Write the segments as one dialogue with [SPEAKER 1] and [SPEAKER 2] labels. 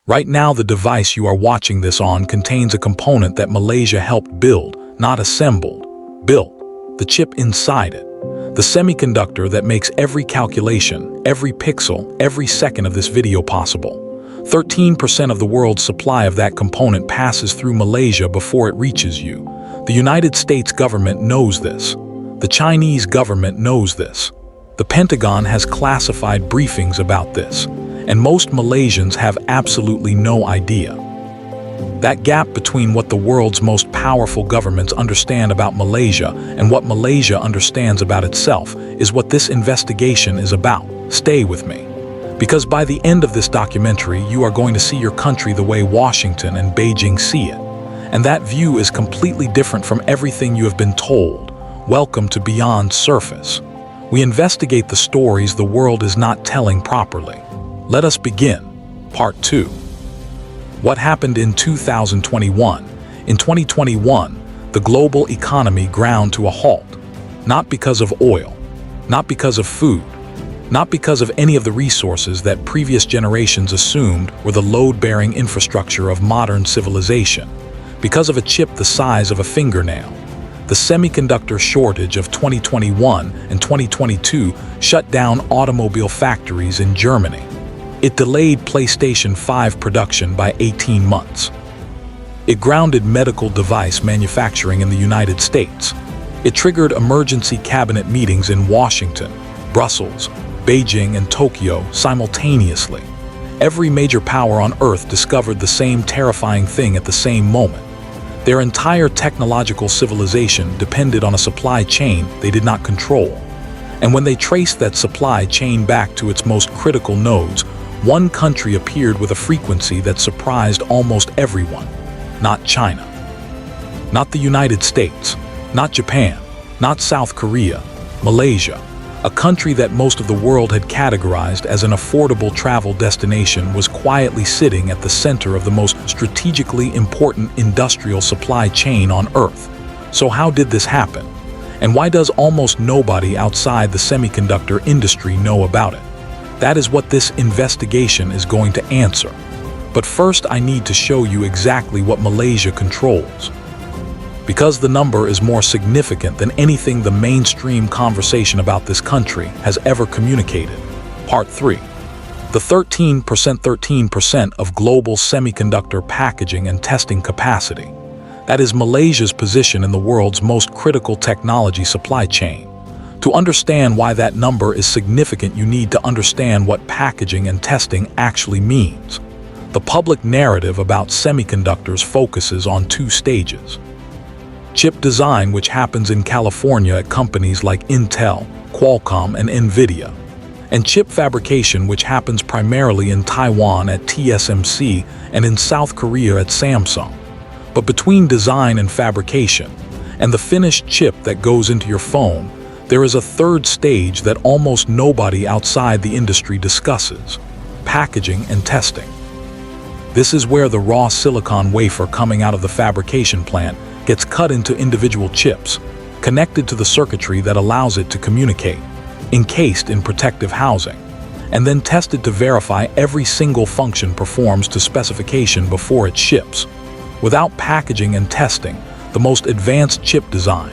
[SPEAKER 1] Right now, the device you are watching this on contains a component that Malaysia helped build, not assembled, built. The chip inside it. The semiconductor that makes every calculation, every pixel, every second of this video possible. 13% of the world's supply of that component passes through Malaysia before it reaches you. The United States government knows this. The Chinese government knows this. The Pentagon has classified briefings about this, and most Malaysians have absolutely no idea. That gap between what the world's most powerful governments understand about Malaysia and what Malaysia understands about itself is what this investigation is about. Stay with me. Because by the end of this documentary, you are going to see your country the way Washington and Beijing see it. And that view is completely different from everything you have been told. Welcome to Beyond Surface. We investigate the stories the world is not telling properly. Let us begin. Part 2. What happened in 2021? In 2021, the global economy ground to a halt. Not because of oil, not because of food, not because of any of the resources that previous generations assumed were the load-bearing infrastructure of modern civilization. Because of a chip the size of a fingernail. The semiconductor shortage of 2021 and 2022 shut down automobile factories in Germany. It delayed PlayStation 5 production by 18 months. It grounded medical device manufacturing in the United States. It triggered emergency cabinet meetings in Washington, Brussels, Beijing, and Tokyo simultaneously. Every major power on Earth discovered the same terrifying thing at the same moment. Their entire technological civilization depended on a supply chain they did not control. And when they traced that supply chain back to its most critical nodes, one country appeared with a frequency that surprised almost everyone. Not China. Not the United States. Not Japan. Not South Korea. Malaysia. A country that most of the world had categorized as an affordable travel destination was quietly sitting at the center of the most strategically important industrial supply chain on Earth. So how did this happen? And why does almost nobody outside the semiconductor industry know about it? That is what this investigation is going to answer. But first, I need to show you exactly what Malaysia controls. Because the number is more significant than anything the mainstream conversation about this country has ever communicated. Part 3. The 13% of global semiconductor packaging and testing capacity. That is Malaysia's position in the world's most critical technology supply chain. To understand why that number is significant, you need to understand what packaging and testing actually means. The public narrative about semiconductors focuses on two stages. Chip design, which happens in California at companies like Intel, Qualcomm, and Nvidia. And chip fabrication, which happens primarily in Taiwan at TSMC and in South Korea at Samsung. But between design and fabrication, and the finished chip that goes into your phone, there is a third stage that almost nobody outside the industry discusses: packaging and testing. This is where the raw silicon wafer coming out of the fabrication plant gets cut into individual chips, connected to the circuitry that allows it to communicate, encased in protective housing, and then tested to verify every single function performs to specification before it ships. Without packaging and testing, the most advanced chip design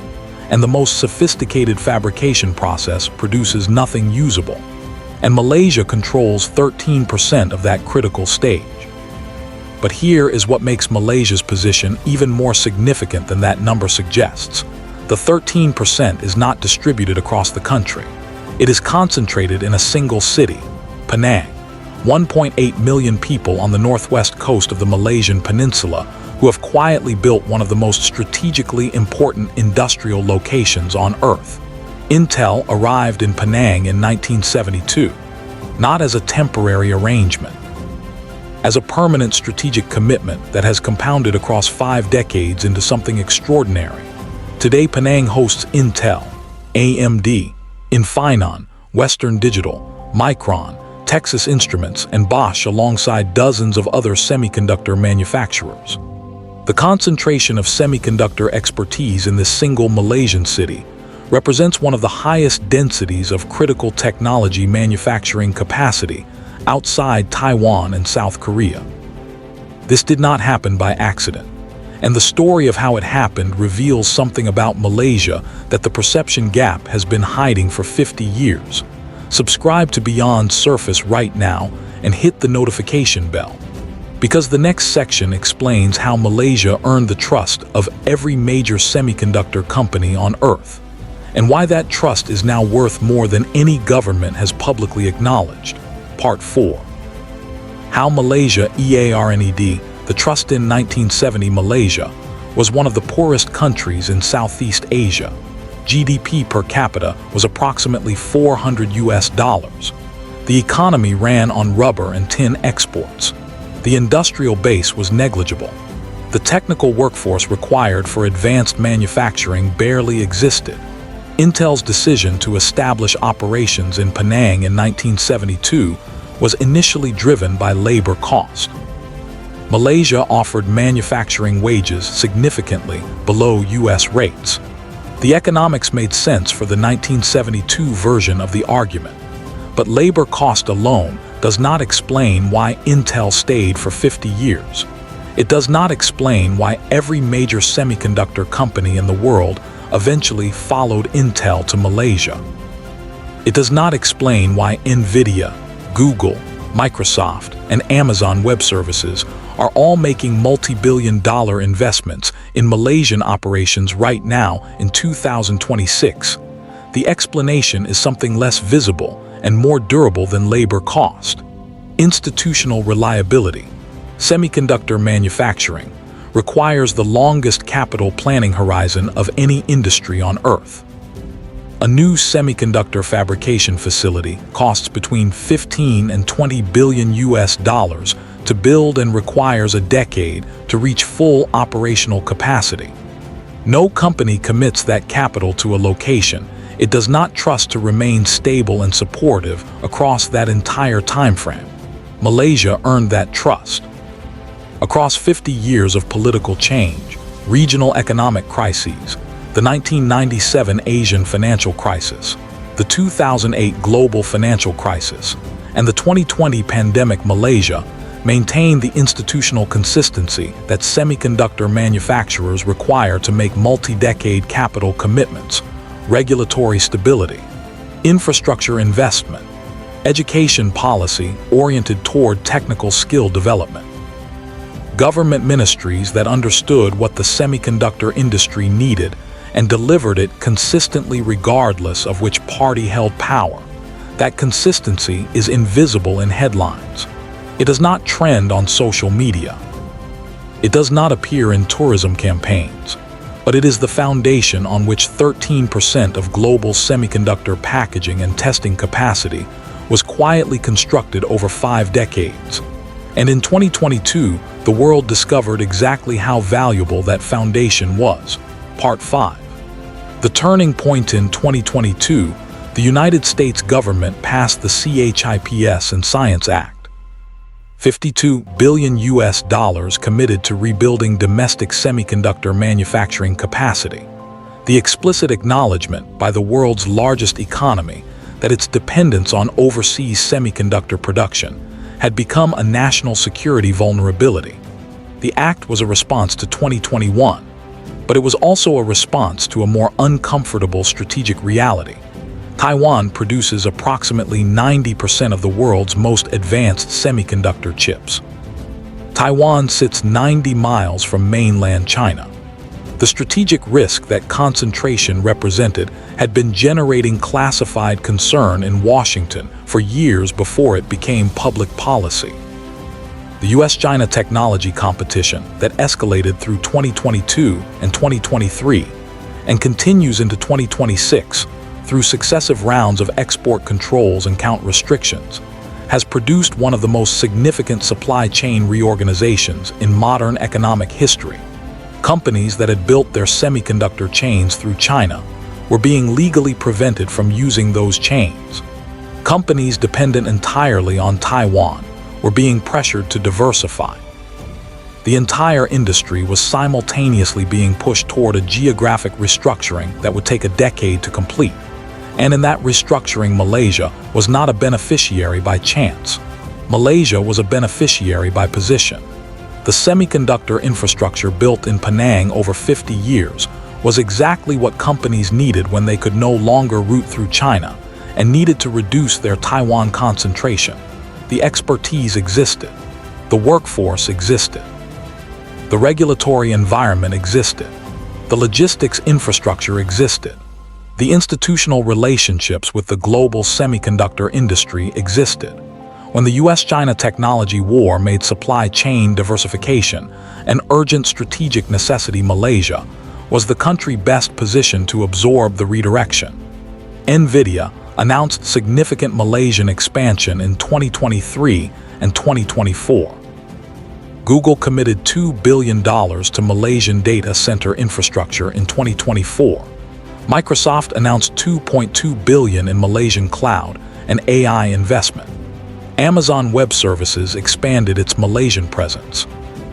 [SPEAKER 1] and the most sophisticated fabrication process produces nothing usable. And Malaysia controls 13% of that critical stage. But here is what makes Malaysia's position even more significant than that number suggests. The 13% is not distributed across the country. It is concentrated in a single city, Penang. 1.8 million people on the northwest coast of the Malaysian peninsula who have quietly built one of the most strategically important industrial locations on Earth. Intel arrived in Penang in 1972, not as a temporary arrangement, as a permanent strategic commitment that has compounded across 5 decades into something extraordinary. Today, Penang hosts Intel, AMD, Infineon, Western Digital, Micron, Texas Instruments, and Bosch alongside dozens of other semiconductor manufacturers. The concentration of semiconductor expertise in this single Malaysian city represents one of the highest densities of critical technology manufacturing capacity outside Taiwan and South Korea. This did not happen by accident. And the story of how it happened reveals something about Malaysia that the perception gap has been hiding for 50 years. Subscribe to Beyond Surface right now and hit the notification bell, because the next section explains how Malaysia earned the trust of every major semiconductor company on Earth, and why that trust is now worth more than any government has publicly acknowledged. Part 4. How Malaysia EARNED, the trust in 1970 Malaysia, was one of the poorest countries in Southeast Asia. GDP per capita was approximately $400. The economy ran on rubber and tin exports. The industrial base was negligible. The technical workforce required for advanced manufacturing barely existed. Intel's decision to establish operations in Penang in 1972 was initially driven by labor cost. Malaysia offered manufacturing wages significantly below US rates. The economics made sense for the 1972 version of the argument. But labor cost alone does not explain why Intel stayed for 50 years. It does not explain why every major semiconductor company in the world eventually followed Intel to Malaysia. It does not explain why Nvidia, Google, Microsoft, and Amazon Web Services are all making multi-billion-dollar investments in Malaysian operations right now in 2026. The explanation is something less visible and more durable than labor cost. Institutional reliability. Semiconductor manufacturing requires the longest capital planning horizon of any industry on Earth. A new semiconductor fabrication facility costs between 15 and 20 billion US dollars to build and requires a decade to reach full operational capacity. No company commits that capital to a location it does not trust to remain stable and supportive across that entire timeframe. Malaysia earned that trust. Across 50 years of political change, regional economic crises, the 1997 Asian financial crisis, the 2008 global financial crisis, and the 2020 pandemic, Malaysia maintained the institutional consistency that semiconductor manufacturers require to make multi-decade capital commitments, regulatory stability, infrastructure investment, education policy oriented toward technical skill development, government ministries that understood what the semiconductor industry needed and delivered it consistently regardless of which party held power. That consistency is invisible in headlines. It does not trend on social media. It does not appear in tourism campaigns, but it is the foundation on which 13% of global semiconductor packaging and testing capacity was quietly constructed over 5 decades. And in 2022, the world discovered exactly how valuable that foundation was. Part 5. The turning point. In 2022, the United States government passed the CHIPS and Science Act. $52 billion committed to rebuilding domestic semiconductor manufacturing capacity. The explicit acknowledgement by the world's largest economy that its dependence on overseas semiconductor production had become a national security vulnerability. The act was a response to 2021, but it was also a response to a more uncomfortable strategic reality. Taiwan produces approximately 90% of the world's most advanced semiconductor chips. Taiwan sits 90 miles from mainland China. The strategic risk that concentration represented had been generating classified concern in Washington for years before it became public policy. The US-China technology competition that escalated through 2022 and 2023 and continues into 2026 through successive rounds of export controls and count restrictions, has produced one of the most significant supply chain reorganizations in modern economic history. Companies that had built their semiconductor chains through China were being legally prevented from using those chains. Companies dependent entirely on Taiwan were being pressured to diversify. The entire industry was simultaneously being pushed toward a geographic restructuring that would take a decade to complete. And in that restructuring, Malaysia was not a beneficiary by chance. Malaysia was a beneficiary by position. The semiconductor infrastructure built in Penang over 50 years was exactly what companies needed when they could no longer route through China and needed to reduce their Taiwan concentration. The expertise existed. The workforce existed. The regulatory environment existed. The logistics infrastructure existed. The institutional relationships with the global semiconductor industry existed. When the US-China technology war made supply chain diversification an urgent strategic necessity, Malaysia was the country best positioned to absorb the redirection. NVIDIA announced significant Malaysian expansion in 2023 and 2024. Google committed $2 billion to Malaysian data center infrastructure in 2024. Microsoft announced $2.2 billion in Malaysian cloud and AI investment. Amazon Web Services expanded its Malaysian presence.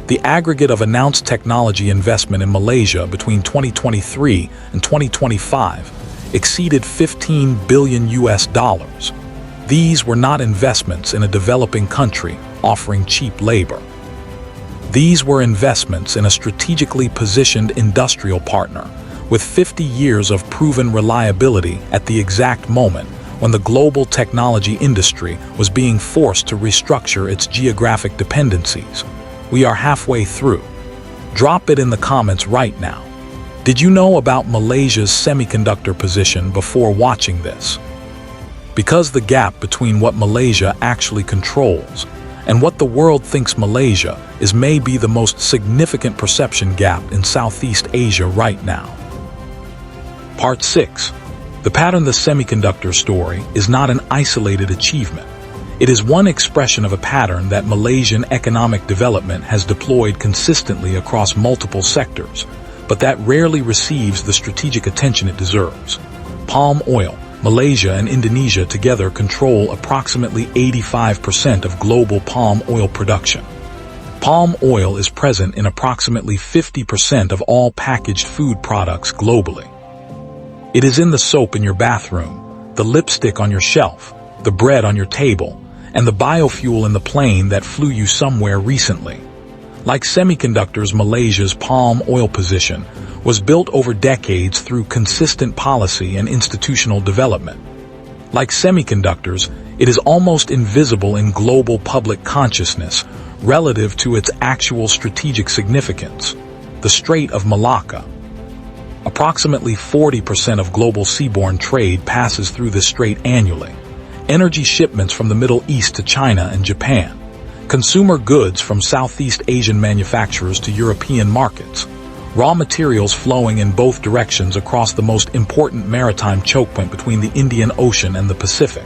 [SPEAKER 1] The aggregate of announced technology investment in Malaysia between 2023 and 2025 exceeded $15 billion. These were not investments in a developing country offering cheap labor. These were investments in a strategically positioned industrial partner with 50 years of proven reliability at the exact moment when the global technology industry was being forced to restructure its geographic dependencies. We are halfway through. Drop it in the comments right now. Did you know about Malaysia's semiconductor position before watching this? Because the gap between what Malaysia actually controls and what the world thinks Malaysia is may be the most significant perception gap in Southeast Asia right now. Part 6. The pattern. The semiconductor story is not an isolated achievement. It is one expression of a pattern that Malaysian economic development has deployed consistently across multiple sectors, but that rarely receives the strategic attention it deserves. Palm oil. Malaysia and Indonesia together control approximately 85% of global palm oil production. Palm oil is present in approximately 50% of all packaged food products globally. It is in the soap in your bathroom, the lipstick on your shelf, the bread on your table, and the biofuel in the plane that flew you somewhere recently. Like semiconductors, Malaysia's palm oil position was built over decades through consistent policy and institutional development. Like semiconductors, it is almost invisible in global public consciousness relative to its actual strategic significance. The Strait of Malacca. Approximately 40% of global seaborne trade passes through this strait annually. Energy shipments from the Middle East to China and Japan. Consumer goods from Southeast Asian manufacturers to European markets. Raw materials flowing in both directions across the most important maritime choke point between the Indian Ocean and the Pacific.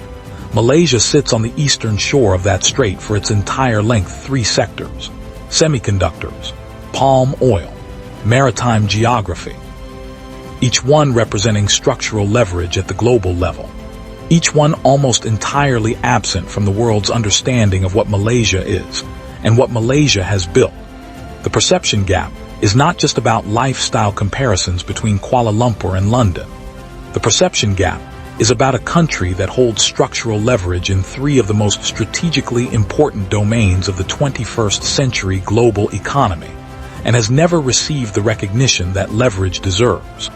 [SPEAKER 1] Malaysia sits on the eastern shore of that strait for its entire length. 3 sectors: semiconductors, palm oil, maritime geography. Each one representing structural leverage at the global level. Each one almost entirely absent from the world's understanding of what Malaysia is and what Malaysia has built. The perception gap is not just about lifestyle comparisons between Kuala Lumpur and London. The perception gap is about a country that holds structural leverage in 3 of the most strategically important domains of the 21st century global economy and has never received the recognition that leverage deserves.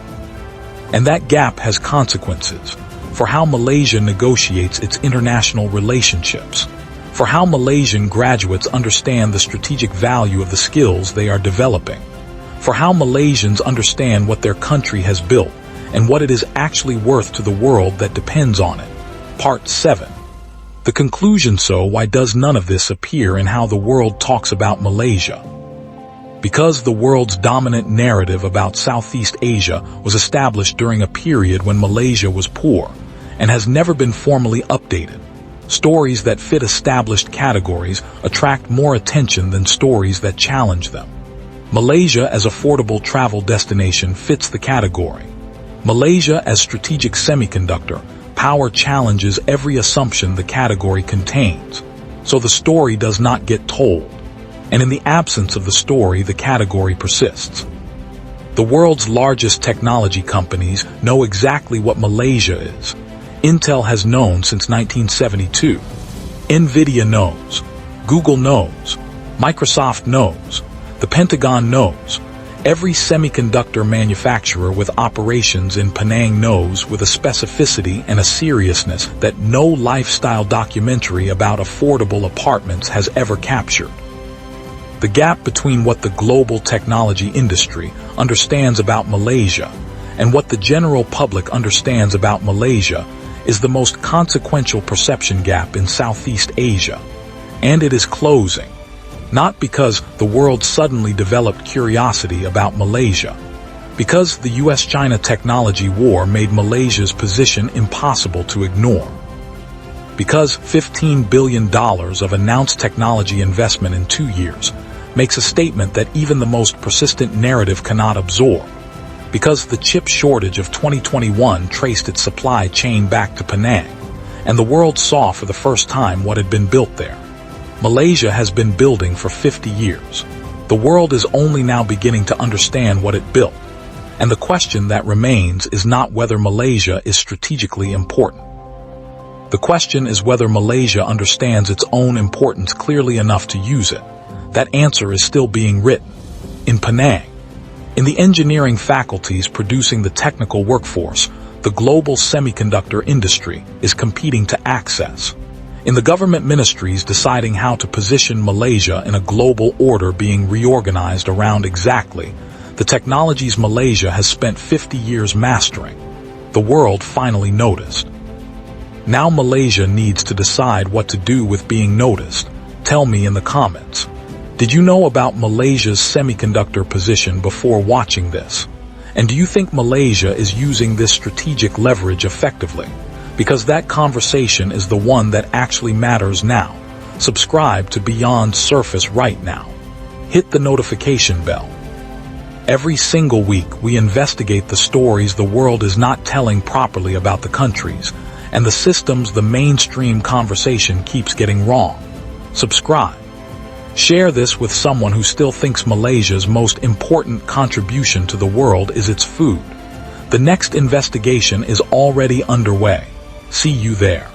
[SPEAKER 1] And that gap has consequences for how Malaysia negotiates its international relationships, for how Malaysian graduates understand the strategic value of the skills they are developing, for how Malaysians understand what their country has built and what it is actually worth to the world that depends on it. Part 7. The conclusion. So why does none of this appear in how the world talks about Malaysia? Because the world's dominant narrative about Southeast Asia was established during a period when Malaysia was poor and has never been formally updated. Stories that fit established categories attract more attention than stories that challenge them. Malaysia as affordable travel destination fits the category. Malaysia as strategic semiconductor power challenges every assumption the category contains, so the story does not get told. And in the absence of the story, the category persists. The world's largest technology companies know exactly what Malaysia is. Intel has known since 1972. NVIDIA knows. Google knows. Microsoft knows. The Pentagon knows. Every semiconductor manufacturer with operations in Penang knows with a specificity and a seriousness that no lifestyle documentary about affordable apartments has ever captured. The gap between what the global technology industry understands about Malaysia and what the general public understands about Malaysia is the most consequential perception gap in Southeast Asia, and it is closing. Not because the world suddenly developed curiosity about Malaysia, because the US-China technology war made Malaysia's position impossible to ignore. Because $15 billion of announced technology investment in 2 years makes a statement that even the most persistent narrative cannot absorb. Because the chip shortage of 2021 traced its supply chain back to Penang, and the world saw for the first time what had been built there. Malaysia has been building for 50 years. The world is only now beginning to understand what it built. And the question that remains is not whether Malaysia is strategically important. The question is whether Malaysia understands its own importance clearly enough to use it. That answer is still being written. In Penang, in the engineering faculties producing the technical workforce, the global semiconductor industry is competing to access. In the government ministries deciding how to position Malaysia in a global order being reorganized around exactly the technologies Malaysia has spent 50 years mastering, the world finally noticed. Now Malaysia needs to decide what to do with being noticed. Tell me in the comments. Did you know about Malaysia's semiconductor position before watching this? And do you think Malaysia is using this strategic leverage effectively? Because that conversation is the one that actually matters now. Subscribe to Beyond Surface right now. Hit the notification bell. Every single week we investigate the stories the world is not telling properly about the countries, and the systems the mainstream conversation keeps getting wrong. Subscribe. Share this with someone who still thinks Malaysia's most important contribution to the world is its food. The next investigation is already underway. See you there.